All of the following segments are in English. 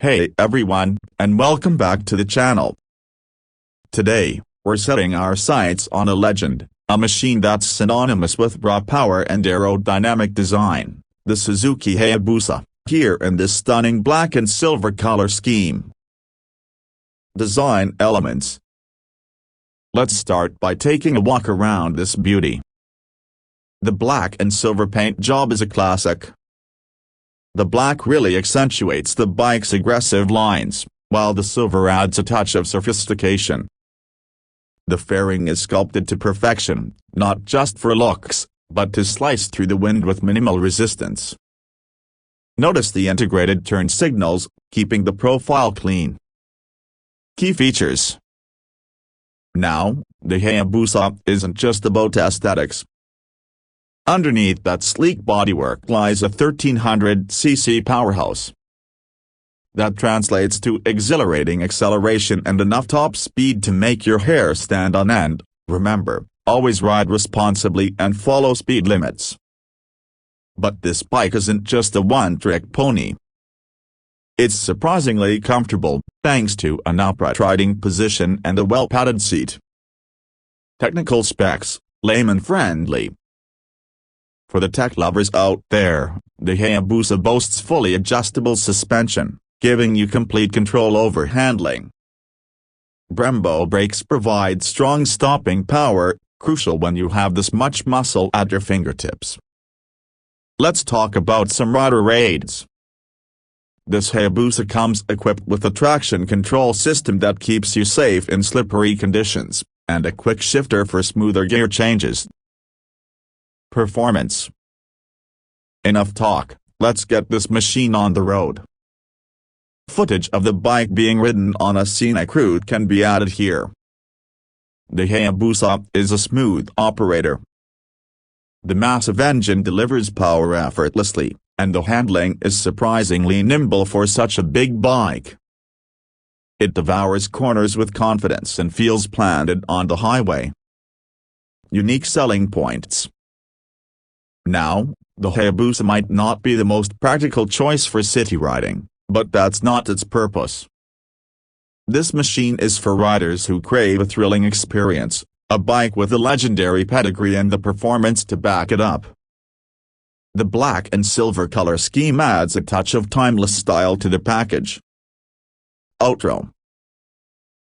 Hey everyone, and welcome back to the channel. Today, we're setting our sights on a legend, a machine that's synonymous with raw power and aerodynamic design, the Suzuki Hayabusa, here in this stunning black and silver color scheme. Design elements. Let's start by taking a walk around this beauty. The black and silver paint job is a classic. The black really accentuates the bike's aggressive lines, while the silver adds a touch of sophistication. The fairing is sculpted to perfection, not just for looks, but to slice through the wind with minimal resistance. Notice the integrated turn signals, keeping the profile clean. Key features. Now, the Hayabusa isn't just about aesthetics. Underneath that sleek bodywork lies a 1300cc powerhouse. That translates to exhilarating acceleration and enough top speed to make your hair stand on end. Remember, always ride responsibly and follow speed limits. But this bike isn't just a one-trick pony. It's surprisingly comfortable, thanks to an upright riding position and a well-padded seat. Technical specs, layman-friendly. For the tech lovers out there, the Hayabusa boasts fully adjustable suspension, giving you complete control over handling. Brembo brakes provide strong stopping power, crucial when you have this much muscle at your fingertips. Let's talk about some rider aids. This Hayabusa comes equipped with a traction control system that keeps you safe in slippery conditions, and a quick shifter for smoother gear changes. Performance. Enough talk, let's get this machine on the road. Footage of the bike being ridden on a scenic route can be added here. The Hayabusa is a smooth operator. The massive engine delivers power effortlessly, and the handling is surprisingly nimble for such a big bike. It devours corners with confidence and feels planted on the highway. Unique selling points. Now, the Hayabusa might not be the most practical choice for city riding, but that's not its purpose. This machine is for riders who crave a thrilling experience, a bike with a legendary pedigree and the performance to back it up. The black and silver color scheme adds a touch of timeless style to the package. Outro.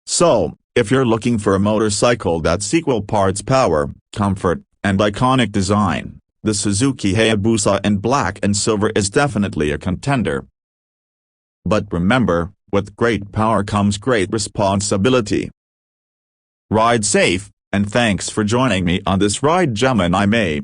So, if you're looking for a motorcycle that's equal parts power, comfort, and iconic design, the Suzuki Hayabusa in black and silver is definitely a contender. But remember, with great power comes great responsibility. Ride safe, and thanks for joining me on this ride, Gemini May.